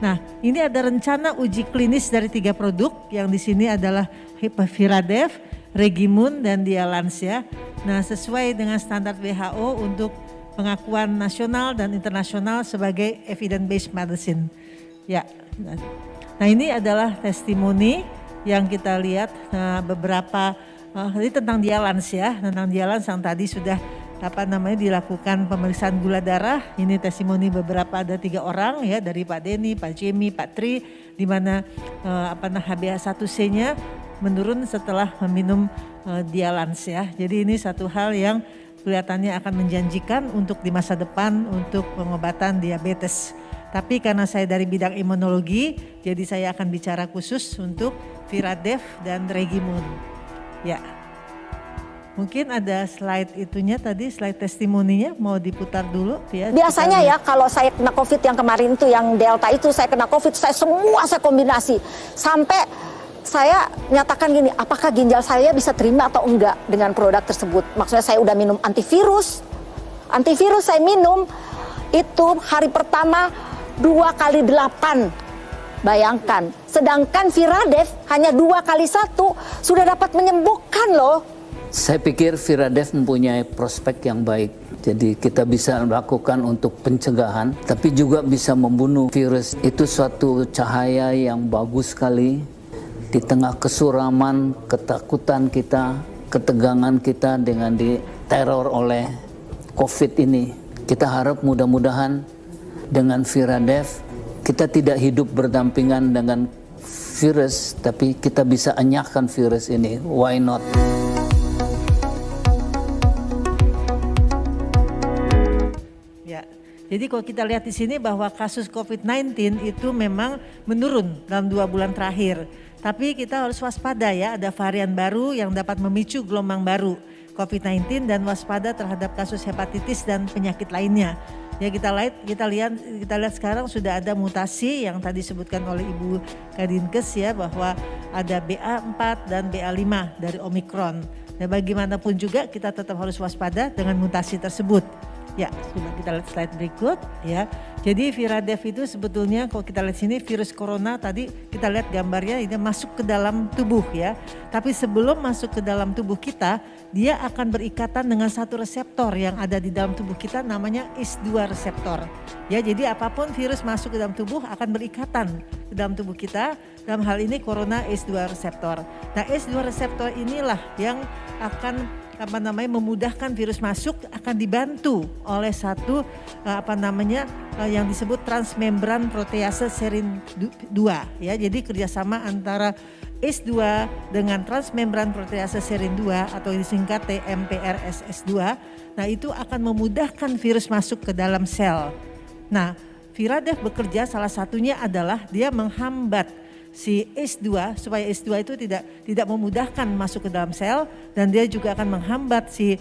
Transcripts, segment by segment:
Nah, ini ada rencana uji klinis dari 3 produk yang di sini adalah Viradev, Regimun, dan Dialans ya. Nah, sesuai dengan standar WHO untuk pengakuan nasional dan internasional sebagai evidence-based medicine. Ya, nah ini adalah testimoni yang kita lihat beberapa ini tentang Dialans ya, tentang Dialans yang tadi sudah dilakukan pemeriksaan gula darah. Ini testimoni beberapa, ada 3 orang ya, dari Pak Denny, Pak Jimmy, Pak Tri, di mana HbA1c-nya menurun setelah meminum Dialans ya. Jadi ini satu hal yang kelihatannya akan menjanjikan untuk di masa depan untuk pengobatan diabetes. Tapi karena saya dari bidang imunologi, jadi saya akan bicara khusus untuk Viradev dan Regimun. Ya. Mungkin ada slide itunya tadi, slide testimoninya mau diputar dulu ya. Biasanya ya kalau saya kena COVID yang kemarin itu, yang Delta itu saya kena COVID, saya kombinasi. Sampai saya nyatakan gini, apakah ginjal saya bisa terima atau enggak dengan produk tersebut. Maksudnya saya udah minum antivirus saya minum, itu hari pertama 2x8. Bayangkan, sedangkan Viradev hanya 2x1 sudah dapat menyembuhkan loh. Saya pikir Viradev mempunyai prospek yang baik. Jadi kita bisa melakukan untuk pencegahan, tapi juga bisa membunuh virus. Itu suatu cahaya yang bagus sekali. Di tengah kesuraman, ketakutan kita, ketegangan kita dengan diteror oleh COVID ini. Kita harap mudah-mudahan dengan Viradev, kita tidak hidup berdampingan dengan virus, tapi kita bisa enyahkan virus ini. Why not? Jadi kalau kita lihat di sini bahwa kasus COVID-19 itu memang menurun dalam 2 bulan terakhir. Tapi kita harus waspada ya, ada varian baru yang dapat memicu gelombang baru COVID-19 dan waspada terhadap kasus hepatitis dan penyakit lainnya. Ya kita lihat sekarang sudah ada mutasi yang tadi disebutkan oleh Ibu Kadinkes ya, bahwa ada BA4 dan BA5 dari Omicron. Dan bagaimanapun juga kita tetap harus waspada dengan mutasi tersebut. Ya, coba kita lihat slide berikut ya. Jadi Viradev itu sebetulnya kalau kita lihat sini virus corona tadi kita lihat gambarnya ini masuk ke dalam tubuh ya. Tapi sebelum masuk ke dalam tubuh kita, dia akan berikatan dengan satu reseptor yang ada di dalam tubuh kita namanya ACE2 reseptor. Ya, jadi apapun virus masuk ke dalam tubuh akan berikatan ke dalam tubuh kita. Dalam hal ini corona ACE2 reseptor. Nah, ACE2 reseptor inilah yang akan memudahkan virus masuk, akan dibantu oleh satu yang disebut transmembran protease serin 2 ya. Jadi kerjasama antara ACE2 dengan transmembran protease serin 2 atau disingkat TMPRSS2. Nah, itu akan memudahkan virus masuk ke dalam sel. Nah, Viradev bekerja salah satunya adalah dia menghambat si ACE2 supaya ACE2 itu tidak memudahkan masuk ke dalam sel, dan dia juga akan menghambat si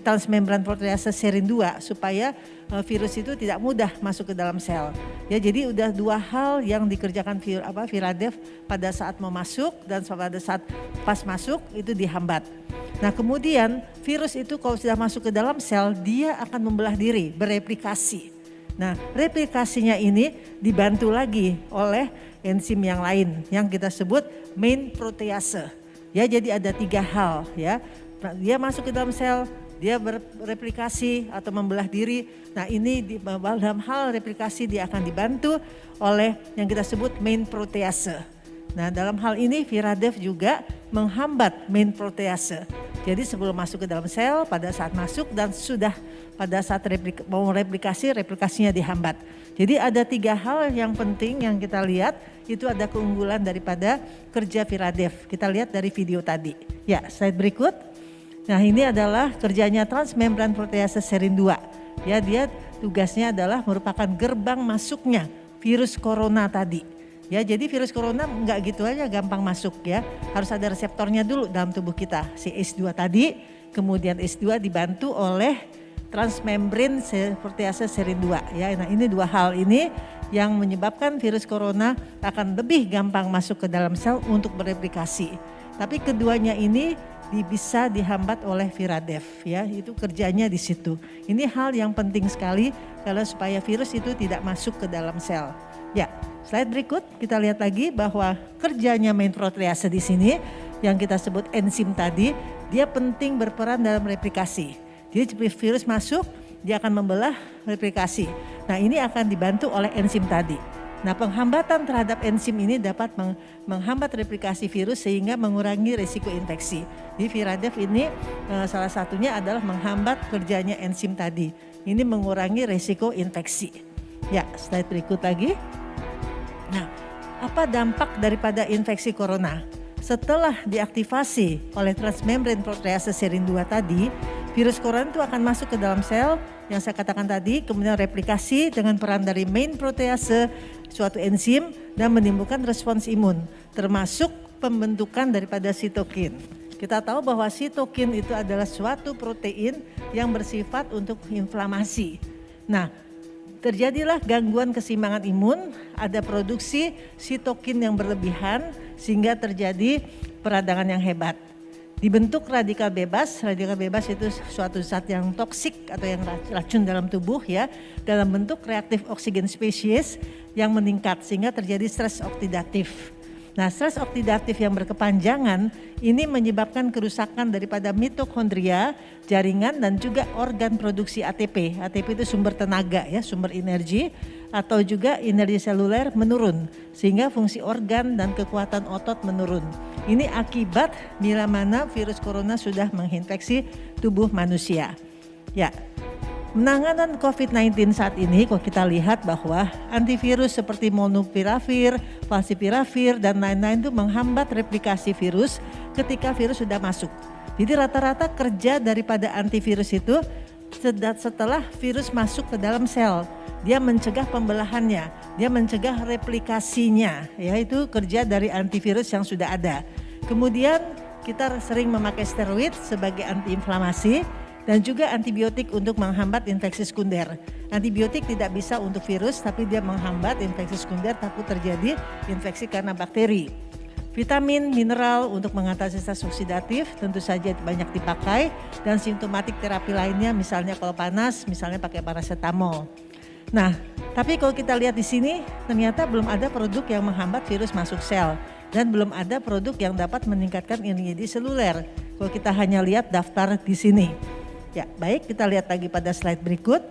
transmembran protease serin 2 supaya virus itu tidak mudah masuk ke dalam sel. Ya, jadi udah 2 hal yang dikerjakan Viradev pada saat mau masuk dan pada saat pas masuk itu dihambat. Nah, kemudian virus itu kalau sudah masuk ke dalam sel, dia akan membelah diri, bereplikasi. Nah, replikasinya ini dibantu lagi oleh enzim yang lain yang kita sebut main protease. Ya, jadi ada 3 hal ya. Dia masuk ke dalam sel, dia bereplikasi atau membelah diri. Nah, ini dalam hal replikasi dia akan dibantu oleh yang kita sebut main protease. Nah, dalam hal ini Viradev juga menghambat main protease. Jadi sebelum masuk ke dalam sel, pada saat masuk dan sudah pada saat mau replikasinya dihambat. Jadi ada 3 hal yang penting yang kita lihat, itu ada keunggulan daripada kerja Viradev. Kita lihat dari video tadi. Ya, slide berikut. Nah, ini adalah kerjanya transmembran protease serin 2. Ya, dia tugasnya adalah merupakan gerbang masuknya virus corona tadi. Ya, jadi virus corona enggak gitu aja gampang masuk ya. Harus ada reseptornya dulu dalam tubuh kita. Si ACE2 tadi, kemudian ACE2 dibantu oleh transmembran protease serin 2 ya. Nah, ini 2 hal ini yang menyebabkan virus corona akan lebih gampang masuk ke dalam sel untuk bereplikasi. Tapi keduanya ini bisa dihambat oleh Viradef ya, itu kerjanya di situ. Ini hal yang penting sekali kalau supaya virus itu tidak masuk ke dalam sel. Ya, slide berikut kita lihat lagi bahwa kerjanya main protease di sini yang kita sebut enzim tadi, dia penting berperan dalam replikasi. Jadi virus masuk, dia akan membelah replikasi. Nah, ini akan dibantu oleh enzim tadi. Nah, penghambatan terhadap enzim ini dapat menghambat replikasi virus sehingga mengurangi risiko infeksi. Di Viradef ini salah satunya adalah menghambat kerjanya enzim tadi. Ini mengurangi risiko infeksi. Ya, slide berikut lagi. Nah, apa dampak daripada infeksi corona? Setelah diaktifasi oleh transmembran protease serin 2 tadi, virus corona itu akan masuk ke dalam sel yang saya katakan tadi, kemudian replikasi dengan peran dari main protease, suatu enzim, dan menimbulkan respons imun, termasuk pembentukan daripada sitokin. Kita tahu bahwa sitokin itu adalah suatu protein yang bersifat untuk inflamasi. Nah, terjadilah gangguan keseimbangan imun, ada produksi sitokin yang berlebihan sehingga terjadi peradangan yang hebat. Dibentuk radikal bebas itu suatu zat yang toksik atau yang racun dalam tubuh ya, dalam bentuk reaktif oksigen spesies yang meningkat sehingga terjadi stres oksidatif. Nah, stres oksidatif yang berkepanjangan ini menyebabkan kerusakan daripada mitokondria, jaringan dan juga organ produksi ATP. ATP itu sumber tenaga ya, sumber energi atau juga energi seluler menurun sehingga fungsi organ dan kekuatan otot menurun. Ini akibat bila mana virus corona sudah menginfeksi tubuh manusia. Ya. Penanganan COVID-19 saat ini kalau kita lihat bahwa antivirus seperti molnupiravir, favipiravir dan lain-lain itu menghambat replikasi virus ketika virus sudah masuk. Jadi rata-rata kerja daripada antivirus itu setelah virus masuk ke dalam sel. Dia mencegah pembelahannya, dia mencegah replikasinya, yaitu kerja dari antivirus yang sudah ada. Kemudian kita sering memakai steroid sebagai antiinflamasi dan juga antibiotik untuk menghambat infeksi sekunder. Antibiotik tidak bisa untuk virus tapi dia menghambat infeksi sekunder, takut terjadi infeksi karena bakteri. Vitamin, mineral untuk mengatasi stres oksidatif tentu saja banyak dipakai dan simptomatik terapi lainnya misalnya kalau panas misalnya pakai paracetamol. Nah, tapi kalau kita lihat di sini ternyata belum ada produk yang menghambat virus masuk sel dan belum ada produk yang dapat meningkatkan imunitas seluler. Kalau kita hanya lihat daftar di sini. Ya, baik kita lihat lagi pada slide berikut.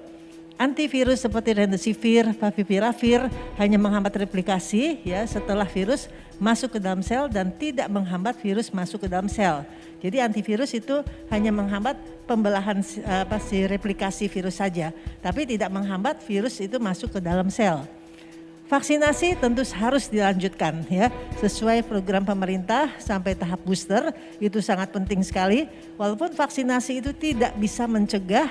Antivirus seperti remdesivir, favipiravir hanya menghambat replikasi ya setelah virus masuk ke dalam sel dan tidak menghambat virus masuk ke dalam sel. Jadi antivirus itu hanya menghambat pembelahan replikasi virus saja, tapi tidak menghambat virus itu masuk ke dalam sel. Vaksinasi tentu harus dilanjutkan ya, sesuai program pemerintah sampai tahap booster itu sangat penting sekali. Walaupun vaksinasi itu tidak bisa mencegah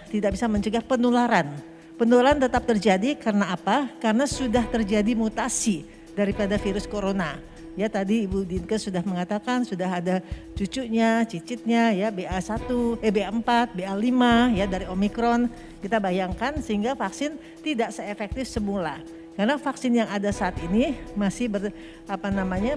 tidak bisa mencegah penularan. Penularan tetap terjadi karena apa? Karena sudah terjadi mutasi daripada virus corona. Ya tadi Ibu Dinkes sudah mengatakan sudah ada cucunya, cicitnya ya BA1, BA4, BA5 ya dari Omikron. Kita bayangkan sehingga vaksin tidak seefektif semula. Karena vaksin yang ada saat ini masih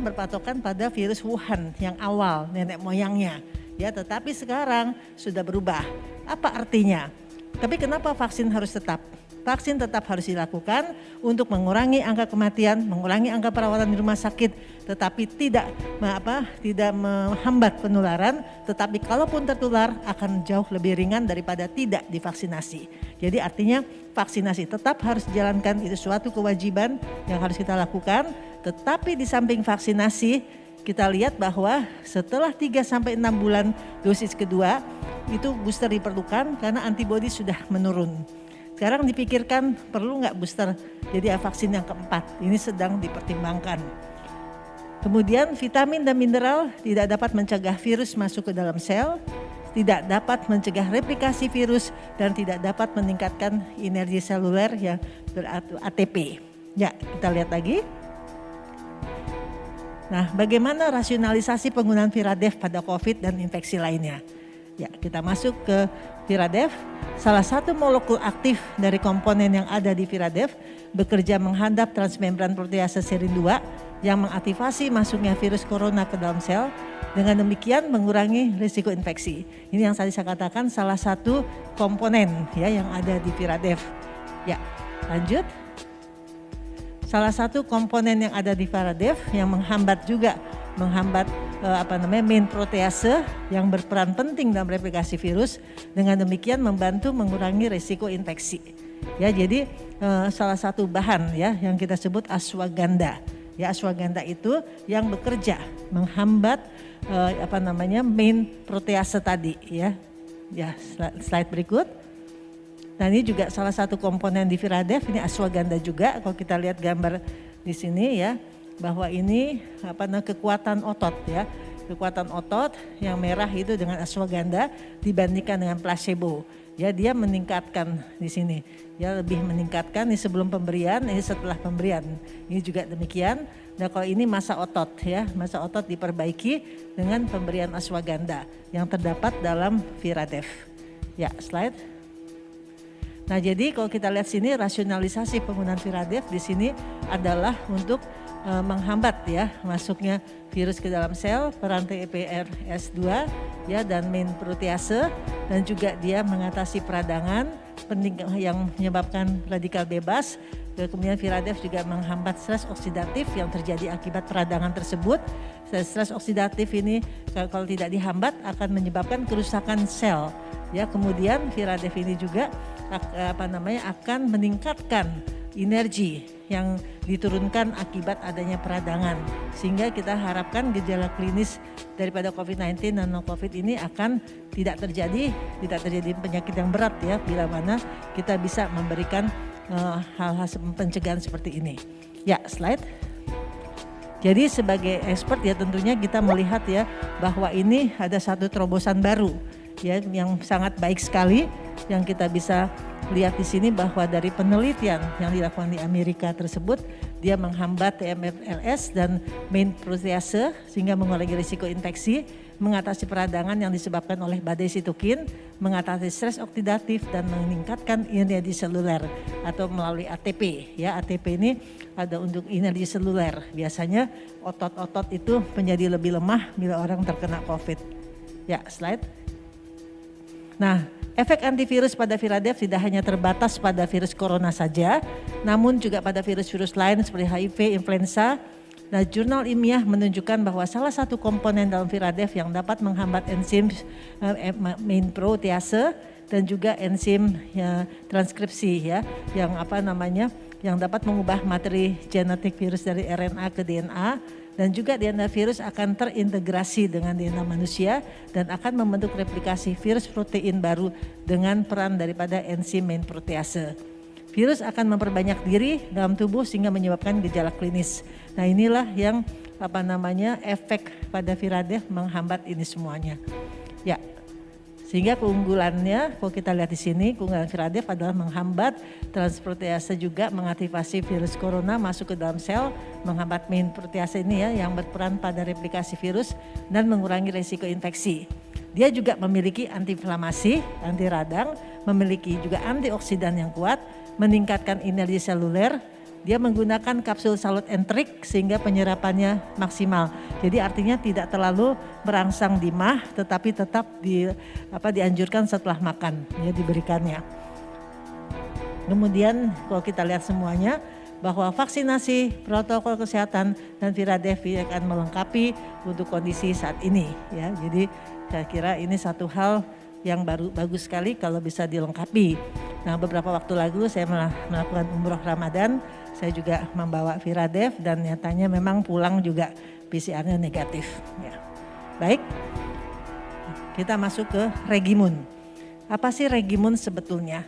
berpatokan pada virus Wuhan yang awal nenek moyangnya. Ya, tetapi sekarang sudah berubah. Apa artinya? Tapi kenapa vaksin harus tetap? Vaksin tetap harus dilakukan untuk mengurangi angka kematian, mengurangi angka perawatan di rumah sakit, tetapi tidak menghambat penularan, tetapi kalaupun tertular akan jauh lebih ringan daripada tidak divaksinasi. Jadi artinya vaksinasi tetap harus dijalankan, itu suatu kewajiban yang harus kita lakukan, tetapi di samping vaksinasi kita lihat bahwa setelah 3-6 bulan dosis kedua itu booster diperlukan karena antibodi sudah menurun. Sekarang dipikirkan perlu nggak booster jadi vaksin yang keempat, ini sedang dipertimbangkan. Kemudian vitamin dan mineral tidak dapat mencegah virus masuk ke dalam sel, tidak dapat mencegah replikasi virus dan tidak dapat meningkatkan energi seluler yang ATP. Ya, kita lihat lagi. Nah, bagaimana rasionalisasi penggunaan Viradef pada COVID dan infeksi lainnya? Ya, kita masuk ke Viradef. Salah satu molekul aktif dari komponen yang ada di Viradef bekerja menghadap transmembran protease serin 2 yang mengaktifasi masuknya virus corona ke dalam sel. Dengan demikian mengurangi risiko infeksi. Ini yang tadi saya katakan salah satu komponen ya yang ada di Viradef. Ya, lanjut. Salah satu komponen yang ada di Viradef yang menghambat main protease yang berperan penting dalam replikasi virus. Dengan demikian membantu mengurangi risiko infeksi. Ya, jadi salah satu bahan ya yang kita sebut ashwagandha. Ya, ashwagandha itu yang bekerja menghambat main protease tadi ya. Ya, slide berikut. Nah, ini juga salah satu komponen di Viradef, ini ashwagandha juga. Kalau kita lihat gambar di sini ya, bahwa ini kekuatan otot ya. Kekuatan otot yang merah itu dengan ashwagandha dibandingkan dengan placebo. Ya, dia meningkatkan di sini. Ya, lebih meningkatkan ini sebelum pemberian, ini setelah pemberian. Ini juga demikian. Nah, kalau ini massa otot ya, massa otot diperbaiki dengan pemberian ashwagandha yang terdapat dalam Viradef. Ya, slide. Nah, jadi kalau kita lihat sini rasionalisasi penggunaan Viradef di sini adalah untuk menghambat ya masuknya virus ke dalam sel, perantai EPRS2 ya dan main protease, dan juga dia mengatasi peradangan yang menyebabkan radikal bebas. Kemudian Viradef juga menghambat stres oksidatif yang terjadi akibat peradangan tersebut. Stres oksidatif ini kalau tidak dihambat akan menyebabkan kerusakan sel. Ya, kemudian Viradef ini juga akan meningkatkan energi yang diturunkan akibat adanya peradangan, sehingga kita harapkan gejala klinis daripada COVID-19 dan non-COVID ini akan tidak terjadi penyakit yang berat ya, bila mana kita bisa memberikan hal-hal pencegahan seperti ini. Ya, slide. Jadi sebagai expert ya tentunya kita melihat ya bahwa ini ada satu terobosan baru ya yang sangat baik sekali yang kita bisa lihat di sini, bahwa dari penelitian yang dilakukan di Amerika tersebut dia menghambat TMFLS dan main protease sehingga mengurangi risiko infeksi, mengatasi peradangan yang disebabkan oleh badai sitokin, mengatasi stres oksidatif dan meningkatkan energi seluler atau melalui ATP ya. ATP ini ada untuk energi seluler. Biasanya otot-otot itu menjadi lebih lemah bila orang terkena COVID. Ya, slide. Nah, efek antivirus pada Viradef tidak hanya terbatas pada virus corona saja, namun juga pada virus-virus lain seperti HIV, influenza. Nah, jurnal ilmiah menunjukkan bahwa salah satu komponen dalam Viradef yang dapat menghambat enzim main protease dan juga enzim transkripsi ya, yang dapat mengubah materi genetik virus dari RNA ke DNA. Dan juga DNA virus akan terintegrasi dengan DNA manusia dan akan membentuk replikasi virus protein baru dengan peran daripada enzim main protease. Virus akan memperbanyak diri dalam tubuh sehingga menyebabkan gejala klinis. Nah, inilah yang efek pada Viradef menghambat ini semuanya. Ya. Sehingga keunggulannya, kalau kita lihat di sini, keunggulan Viradef adalah menghambat transprotease, juga mengaktifasi virus corona masuk ke dalam sel, menghambat main protease ini ya yang berperan pada replikasi virus dan mengurangi risiko infeksi. Dia juga memiliki antiinflamasi, anti radang, memiliki juga antioksidan yang kuat, meningkatkan energi seluler. Dia menggunakan kapsul salut entrik sehingga penyerapannya maksimal. Jadi artinya tidak terlalu merangsang di mah, tetapi tetap dianjurkan setelah makan ya diberikannya. Kemudian kalau kita lihat semuanya bahwa vaksinasi, protokol kesehatan dan Viradef akan melengkapi untuk kondisi saat ini ya. Jadi saya kira ini satu hal yang bagus sekali kalau bisa dilengkapi. Nah, beberapa waktu lalu saya melakukan umroh Ramadan. Saya juga membawa Viradef dan nyatanya memang pulang juga PCR-nya negatif. Ya. Baik, kita masuk ke Regimun. Apa sih Regimun sebetulnya?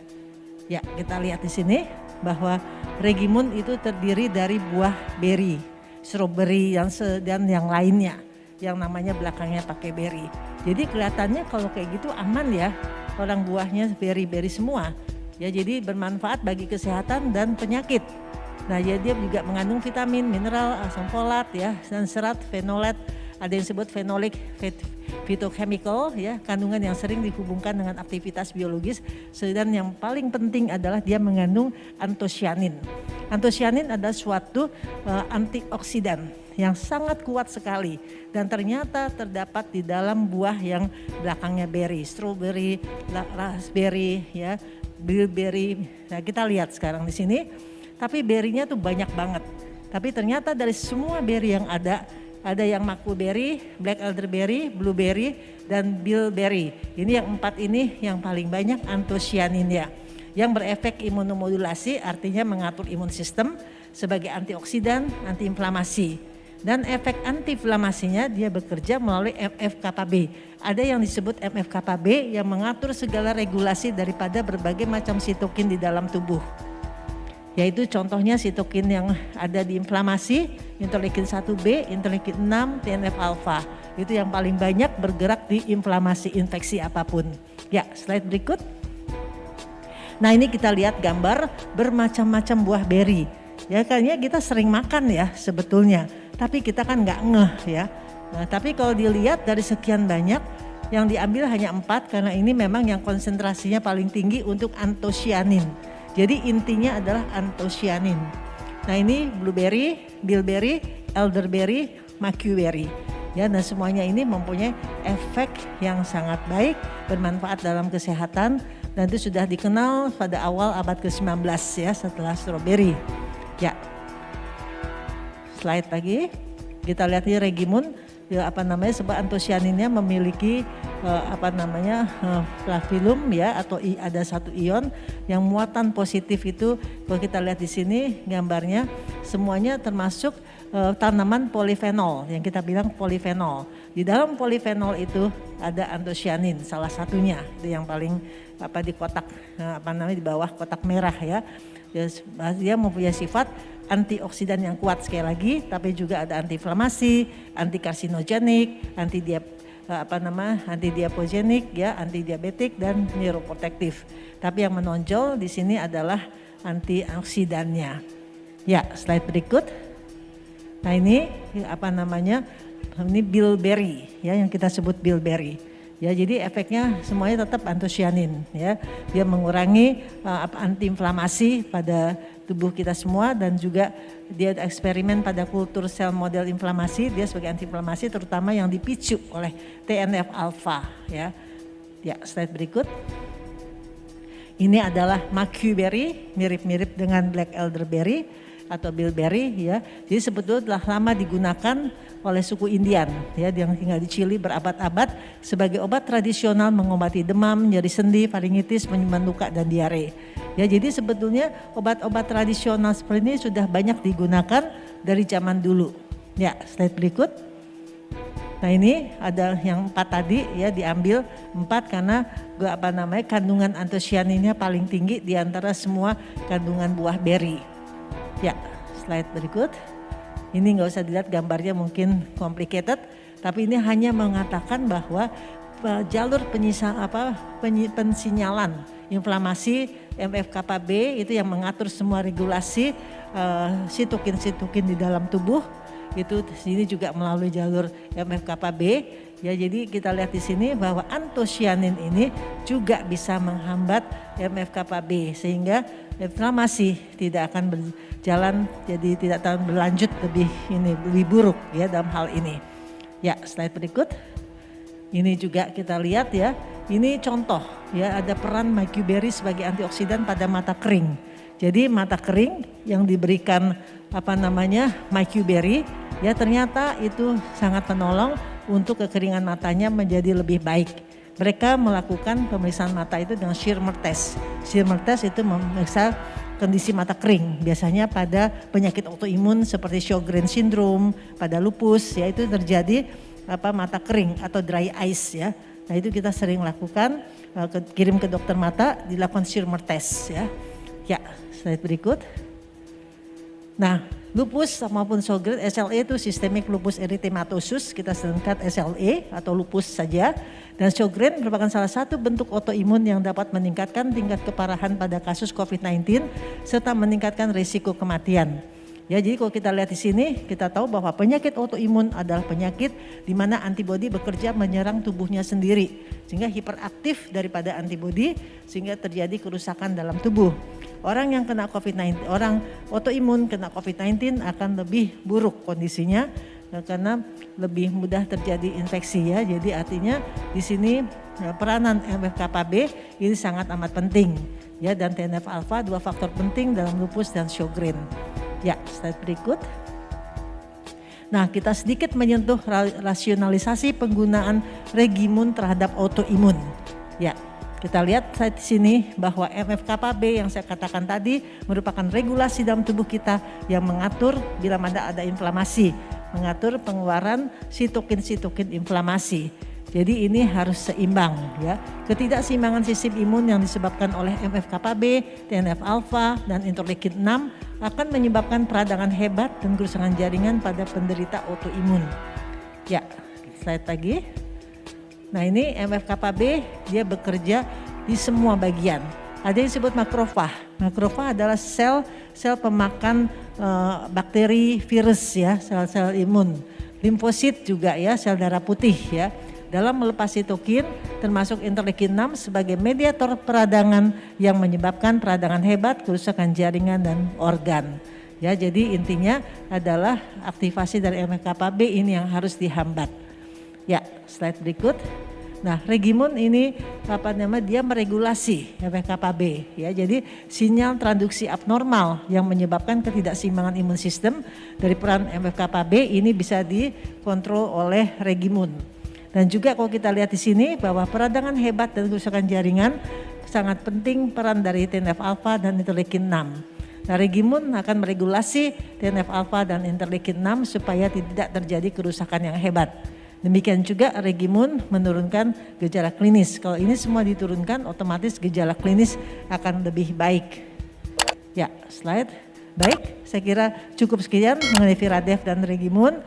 Ya, kita lihat di sini bahwa Regimun itu terdiri dari buah beri, strawberry dan yang lainnya, yang namanya belakangnya pakai beri. Jadi kelihatannya kalau kayak gitu aman ya, orang buahnya beri-beri semua. Ya, jadi bermanfaat bagi kesehatan dan penyakit. Nah, ya dia juga mengandung vitamin, mineral, asam folat ya, dan serat, fenolet, ada yang disebut fenolik phytochemical ya, kandungan yang sering dihubungkan dengan aktivitas biologis. Dan yang paling penting adalah dia mengandung antosianin. Antosianin adalah suatu antioksidan yang sangat kuat sekali dan ternyata terdapat di dalam buah yang belakangnya berry, strawberry, raspberry, ya, bilberry. Nah, kita lihat sekarang di sini, tapi berry-nya tuh banyak banget. Tapi ternyata dari semua berry yang ada yang makuberry, black elderberry, blueberry, dan bilberry. Ini yang 4 ini yang paling banyak antosianinnya. Yang berefek imunomodulasi, artinya mengatur imun sistem sebagai antioksidan, antiinflamasi. Dan efek antiinflamasinya dia bekerja melalui MFKB. Ada yang disebut MFKB yang mengatur segala regulasi daripada berbagai macam sitokin di dalam tubuh. Yaitu contohnya sitokin yang ada di inflamasi, interleukin 1B, interleukin 6, TNF-alfa. Itu yang paling banyak bergerak di inflamasi infeksi apapun. Ya, slide berikut. Nah, ini kita lihat gambar bermacam-macam buah beri. Ya, kayaknya kita sering makan ya sebetulnya, tapi kita kan nggak ngeh ya. Nah, tapi kalau dilihat dari sekian banyak, yang diambil hanya 4 karena ini memang yang konsentrasinya paling tinggi untuk antosianin. Jadi intinya adalah antosianin. Nah, ini blueberry, bilberry, elderberry, macuberry. Ya, dan semuanya ini mempunyai efek yang sangat baik, bermanfaat dalam kesehatan, dan itu sudah dikenal pada awal abad ke-19 ya, setelah strawberry. Ya, slide lagi, kita lihat ini regimun, ya, sebab antosianinnya memiliki flavulum ya, atau ada satu ion yang muatan positif itu. Kalau kita lihat di sini gambarnya, semuanya termasuk tanaman polifenol yang kita bilang polifenol. Di dalam polifenol itu ada antosianin, salah satunya itu yang paling di kotak di bawah kotak merah ya. Dia mempunyai sifat antioksidan yang kuat sekali lagi, tapi juga ada antiinflamasi, antikarsinogenik, antidiapogenik ya, antidiabetik, dan neuroprotektif. Tapi yang menonjol di sini adalah antioksidannya. Ya, slide berikut. Nah, ini ini bilberry ya, yang kita sebut bilberry. Ya, jadi efeknya semuanya tetap antosianin ya. Dia mengurangi antiinflamasi pada tubuh kita semua, dan juga dia eksperimen pada kultur sel model inflamasi, dia sebagai antiinflamasi terutama yang dipicu oleh TNF-alfa ya. Ya, slide berikut. Ini adalah macuberry, mirip-mirip dengan black elderberry atau bilberry ya. Jadi sebetulnya telah lama digunakan oleh suku Indian ya, yang tinggal di Chili berabad-abad sebagai obat tradisional mengobati demam, nyeri sendi, faringitis, penyembuhan luka, dan diare. Ya, jadi sebetulnya obat-obat tradisional seperti ini sudah banyak digunakan dari zaman dulu. Ya, slide berikut. Nah, ini ada yang 4 tadi ya, diambil 4 karena kandungan antosianinnya paling tinggi di antara semua kandungan buah beri. Ya, slide berikut. Ini nggak usah dilihat gambarnya, mungkin complicated, tapi ini hanya mengatakan bahwa jalur pensinyalan inflamasi MFKB itu yang mengatur semua regulasi sitokin-sitokin di dalam tubuh, itu sini juga melalui jalur MFKB. Ya, jadi kita lihat di sini bahwa antosianin ini juga bisa menghambat MFKB sehingga inflamasi tidak akan berjalan, jadi tidak akan berlanjut lebih buruk ya dalam hal ini. Ya, slide berikut. Ini juga kita lihat ya. Ini contoh ya, ada peran macuberry sebagai antioksidan pada mata kering. Jadi mata kering yang diberikan macuberry ya, ternyata itu sangat menolong untuk kekeringan matanya menjadi lebih baik. Mereka melakukan pemeriksaan mata itu dengan Schirmer test. Schirmer test itu memeriksa kondisi mata kering, biasanya pada penyakit autoimun seperti Sjogren syndrome, pada lupus ya, itu terjadi mata kering atau dry eyes ya. Nah, itu kita sering lakukan, kirim ke dokter mata, dilakukan Schirmer test ya. Ya, slide berikut. Nah, lupus maupun Sjogren, SLE itu sistemik lupus erythematosus, kita singkat SLE atau lupus saja. Dan Sjogren merupakan salah satu bentuk autoimun yang dapat meningkatkan tingkat keparahan pada kasus COVID-19 serta meningkatkan risiko kematian. Ya, jadi kalau kita lihat di sini, kita tahu bahwa penyakit autoimun adalah penyakit di mana antibodi bekerja menyerang tubuhnya sendiri, sehingga hiperaktif daripada antibodi, sehingga terjadi kerusakan dalam tubuh. orang yang kena COVID-19, orang autoimun kena COVID-19 akan lebih buruk kondisinya karena lebih mudah terjadi infeksi ya. Jadi artinya di sini peranan MFKPB ini sangat amat penting ya, dan TNF alfa dua faktor penting dalam lupus dan Sjogren. Ya, slide berikut. Nah, kita sedikit menyentuh rasionalisasi penggunaan Regimun terhadap autoimun. Ya, kita lihat di sini bahwa MFKPB yang saya katakan tadi merupakan regulasi dalam tubuh kita yang mengatur bila mana ada inflamasi, mengatur pengeluaran sitokin inflamasi. Jadi ini harus seimbang ya. Ketidakseimbangan sistem imun yang disebabkan oleh MFKPB, TNF alfa dan interleukin 6 akan menyebabkan peradangan hebat dan kerusakan jaringan pada penderita autoimun. Ya, slide lagi. Nah, ini MFKPB dia bekerja di semua bagian. Ada yang disebut makrofag. Makrofag adalah sel pemakan bakteri, virus ya, sel-sel imun. Limfosit juga ya, sel darah putih ya. Dalam melepas sitokin termasuk interleukin 6 sebagai mediator peradangan yang menyebabkan peradangan hebat, kerusakan jaringan dan organ. Ya, jadi intinya adalah aktivasi dari MFKPB ini yang harus dihambat. Ya, slide berikut. Nah, Regimun ini dia meregulasi MFKPB ya. Jadi sinyal transduksi abnormal yang menyebabkan ketidakseimbangan imun sistem dari peran MFKPB ini bisa dikontrol oleh Regimun. Dan juga kalau kita lihat di sini bahwa peradangan hebat dan kerusakan jaringan sangat penting peran dari TNF alfa dan interleukin 6. Nah, Regimun akan meregulasi TNF alfa dan interleukin 6 supaya tidak terjadi kerusakan yang hebat. Demikian juga Regimun menurunkan gejala klinis. Kalau ini semua diturunkan, otomatis gejala klinis akan lebih baik. Ya, slide. Baik, saya kira cukup sekian mengenai Viradef dan Regimun.